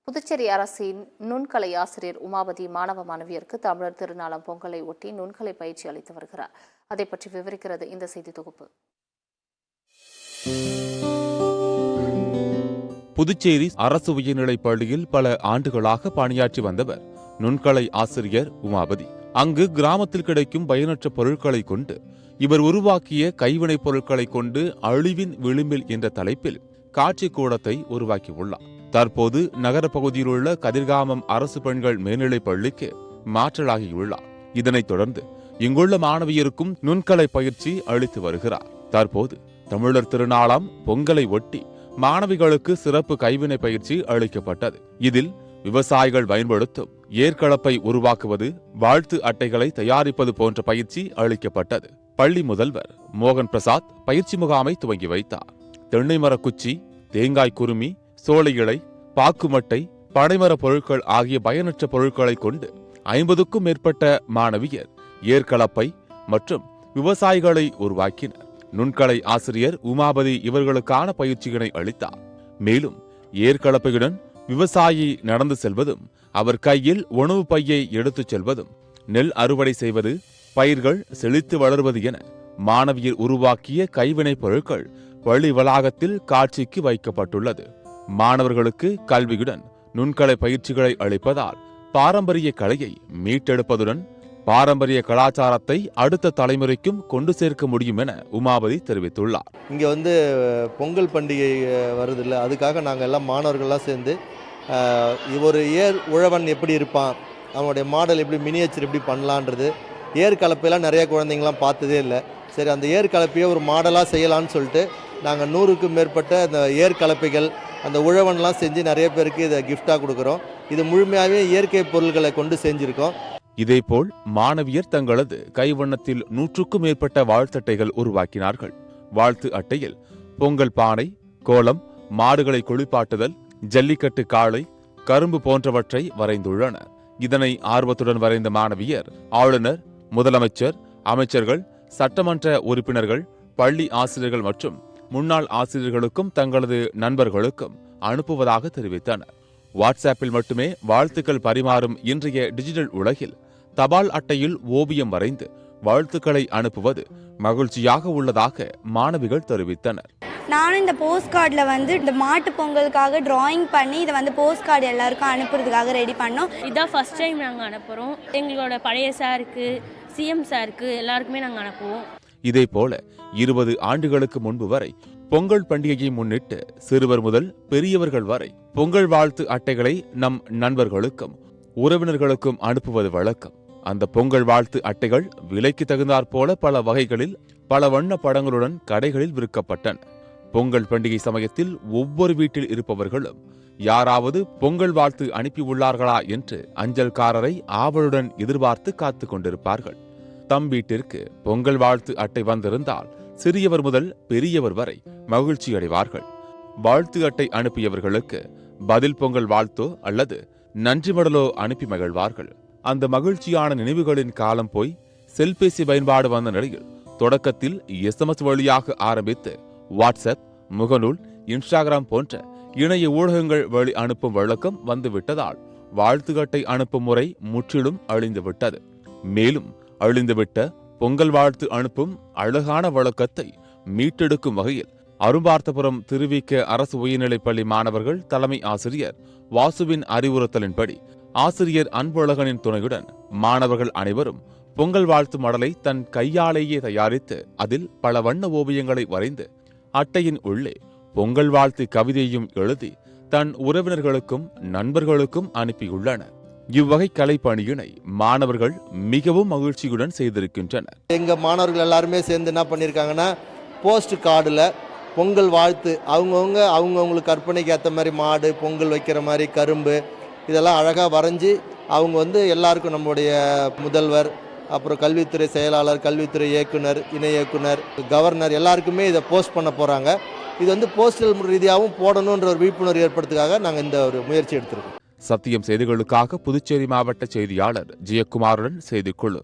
புதுச்சேரி அரசின் நுண்கலை ஆசிரியர் உமாபதி மாணவ மாணவியருக்கு தமிழர் திருநாளாம் பொங்கலை ஒட்டி நுண்கலை பயிற்சி அளித்து வருகிறார். அதை பற்றி விவரிக்கிறது இந்த செய்தி தொகுப்பு. புதுச்சேரி அரசு உயர்நிலைப் பள்ளியில் பல ஆண்டுகளாக பணியாற்றி வந்தவர் நுண்கலை ஆசிரியர் உமாபதி. அங்கு கிராமத்தில் கிடைக்கும் பயனற்ற பொருட்களை கொண்டு இவர் உருவாக்கிய கைவினைப் பொருட்களை கொண்டு அழிவின் விளிம்பில் என்ற தலைப்பில் காட்சி கூடத்தை உருவாக்கியுள்ளார். தற்போது நகர பகுதியில் உள்ள கதிர்காமம் அரசு பெண்கள் மேல்நிலைப் பள்ளிக்கு மாற்றலாகியுள்ளார். இதனைத் தொடர்ந்து இங்குள்ள மாணவியருக்கும் நுண்கலை பயிற்சி அளித்து வருகிறார். தற்போது தமிழர் திருநாளாம் பொங்கலை ஒட்டி மாணவிகளுக்கு சிறப்பு கைவினை பயிற்சி அளிக்கப்பட்டது. இதில் விவசாயிகள் பயன்படுத்தும் ஏற்களப்பை உருவாக்குவது, வாழ்த்து அட்டைகளை தயாரிப்பது போன்ற பயிற்சி அளிக்கப்பட்டது. பள்ளி முதல்வர் மோகன் பிரசாத் பயிற்சி முகாமை துவங்கி வைத்தார். தென்னை மரக்குச்சி, தேங்காய் குருமி, சோலை இலை, பாக்குமட்டை, பனைமர பொருட்கள் ஆகிய பயனற்ற பொருட்களை கொண்டு 50க்கும் மேற்பட்ட மாணவியர் ஏற்களப்பை மற்றும் விவசாயிகளை உருவாக்கினர். நுண்கலை ஆசிரியர் உமாபதி இவர்களுக்கான பயிற்சிகளை அளித்தார். மேலும் ஏற்களப்பையுடன் விவசாயி நடந்து செல்வதும், அவர் கையில் உணவு பையை எடுத்துச் செல்வதும், நெல் அறுவடை செய்வது, பயிர்கள் செழித்து வளர்வது என மாணவியர் உருவாக்கிய கைவினைப் பொருட்கள் பள்ளி வளாகத்தில் காட்சிக்கு வைக்கப்பட்டுள்ளது. மாணவர்களுக்கு கல்வியுடன் நுண்கலை பயிற்சிகளை அளிப்பதால் பாரம்பரிய கலையை மீட்டெடுப்பதுடன் பாரம்பரிய கலாச்சாரத்தை அடுத்த தலைமுறைக்கும் கொண்டு சேர்க்க முடியும் என உமாபதி தெரிவித்துள்ளார். இங்கே பொங்கல் பண்டிகை வருதில்லை, அதுக்காக நாங்கள் எல்லாம் மாணவர்கள்லாம் சேர்ந்து ஒரு ஏர் உழவன் எப்படி இருப்பான், அவனுடைய மாடல் எப்படி மினியேச்சர் எப்படி பண்ணலான்றது, ஏர் கலப்பையெல்லாம் நிறைய குழந்தைங்களாம் பார்த்ததே இல்லை. சரி, அந்த ஏர் கலப்பையை ஒரு மாடலாக செய்யலான்னு சொல்லிட்டு நாங்கள் 100க்கும் மேற்பட்ட அந்த ஏர் கலப்பைகள், அந்த உழவன்லாம் செஞ்சு நிறைய பேருக்கு இதை கிஃப்டாக கொடுக்குறோம். இது முழுமையாகவே இயற்கை பொருள்களை கொண்டு செஞ்சுருக்கோம். இதேபோல் மாணவியர் தங்களது கைவண்ணத்தில் 100க்கும் மேற்பட்ட வாழ்த்தட்டைகள் உருவாக்கினார்கள். வாழ்த்து அட்டையில் பொங்கல் பானை, கோலம், மாடுகளை குளிப்பாட்டுதல், ஜல்லிக்கட்டு காளை, கரும்பு போன்றவற்றை வரைந்துள்ளனர். இதனை ஆர்வத்துடன் வரைந்த மாணவியர் ஆளுநர், முதலமைச்சர், அமைச்சர்கள், சட்டமன்ற உறுப்பினர்கள், பள்ளி ஆசிரியர்கள் மற்றும் முன்னாள் ஆசிரியர்களுக்கும் தங்களது நண்பர்களுக்கும் அனுப்புவதாக தெரிவித்தனர். வாட்ஸ்ஆப்பில் மட்டுமே வாழ்த்துக்கள் பரிமாறும் இன்றைய டிஜிட்டல் உலகில் தபால் அட்டையில் ஓவியம் வரைந்து வாழ்த்துக்களை அனுப்புவது மகிழ்ச்சியாக உள்ளதாக மாணவிகள் தெரிவித்தனர். நானும் இந்த போஸ்ட் கார்டில் இந்த மாட்டு பொங்கலுக்காக டிராயிங் பண்ணி இதை போஸ்ட் கார்டு எல்லாருக்கும் அனுப்புறதுக்காக ரெடி பண்ணோம். இதான் ஃபர்ஸ்ட் டைம் நாங்கள் அனுப்புகிறோம். எங்களோட பழைய சாருக்கு, சிஎம் சாருக்கு எல்லாருக்குமே நாங்கள் அனுப்புவோம். இதே போல 20 ஆண்டுகளுக்கு முன்பு வரை பொங்கல் பண்டிகையை முன்னிட்டு சிறுவர் முதல் பெரியவர்கள் வரை பொங்கல் வாழ்த்து அட்டைகளை நம் நண்பர்களுக்கும் உறவினர்களுக்கும் அனுப்புவது வழக்கம். அந்த பொங்கல் வாழ்த்து அட்டைகள் விலைக்கு தகுந்தாற் போல பல வகைகளில் பல வண்ண படங்களுடன் கடைகளில் விற்கப்பட்டன. பொங்கல் பண்டிகை சமயத்தில் ஒவ்வொரு வீட்டில் இருப்பவர்களும் யாராவது பொங்கல் வாழ்த்து அனுப்பியுள்ளார்களா என்று அஞ்சல்காரரை ஆவலுடன் எதிர்பார்த்து காத்து கொண்டிருப்பார்கள். தம் வீட்டிற்கு பொங்கல் வாழ்த்து அட்டை வந்திருந்தால் சிறியவர் முதல் பெரியவர் வரை மகிழ்ச்சி அடைவார்கள். வாழ்த்து அட்டை அனுப்பியவர்களுக்கு பதில் பொங்கல் வாழ்த்தோ அல்லது நன்றி மடலோ அனுப்பி மகிழ்வார்கள். அந்த மகிழ்ச்சியான நினைவுகளின் காலம் போய் செல்பேசி பயன்பாடு வந்த நிலையில் தொடக்கத்தில் SMS வழியாக ஆரம்பித்து வாட்ஸ்அப், முகநூல், இன்ஸ்டாகிராம் போன்ற இணைய ஊடகங்கள் வழி அனுப்பும் வழக்கம் வந்துவிட்டதால் வாழ்த்து அட்டை அனுப்பும் முறை முற்றிலும் அழிந்துவிட்டது. மேலும் அழிந்துவிட்ட பொங்கல் வாழ்த்து அனுப்பும் அழகான வழக்கத்தை மீட்டெடுக்கும் வகையில் அரும்பார்த்தபுரம் திருவிக அரசு உயர்நிலைப் பள்ளி மாணவர்கள் தலைமை ஆசிரியர் வாசுவின் அறிவுறுத்தலின்படி ஆசிரியர் அன்பழகனின் துணையுடன் மாணவர்கள் அனைவரும் பொங்கல் வாழ்த்து மடலை தன் கையாலேயே தயாரித்து அதில் பல வண்ண ஓவியங்களை வரைந்து அட்டையின் உள்ளே பொங்கல் வாழ்த்து கவிதையும் எழுதி தன் உறவினர்களுக்கும் நண்பர்களுக்கும் அனுப்பியுள்ளனர். இவ்வகை கலைப்பணியினை மாணவர்கள் மிகவும் மகிழ்ச்சியுடன் செய்திருக்கின்றனர். எங்க மாணவர்கள் எல்லாருமே சேர்ந்து என்ன பண்ணியிருக்காங்கன்னா, போஸ்ட் கார்டில் பொங்கல் வாழ்த்து அவங்கவுங்களுக்கு கற்பனைக்கு ஏற்ற மாதிரி மாடு, பொங்கல் வைக்கிற மாதிரி கரும்பு, இதெல்லாம் அழகாக வரைஞ்சி அவங்க எல்லாருக்கும் நம்முடைய முதல்வர், அப்புறம் கல்வித்துறை செயலாளர், கல்வித்துறை இயக்குனர், இணை இயக்குனர், கவர்னர் எல்லாருக்குமே இதை போஸ்ட் பண்ண போகிறாங்க. இது போஸ்டல் ரீதியாகவும் போடணுன்ற ஒரு விழிப்புணர்வு ஏற்படுத்துக்காக நாங்கள் இந்த ஒரு முயற்சி எடுத்திருக்கோம். சத்தியம் செய்திகளுக்காக புதுச்சேரி மாவட்ட செய்தியாளர் ஜெயக்குமாருடன் செய்திக்குழு.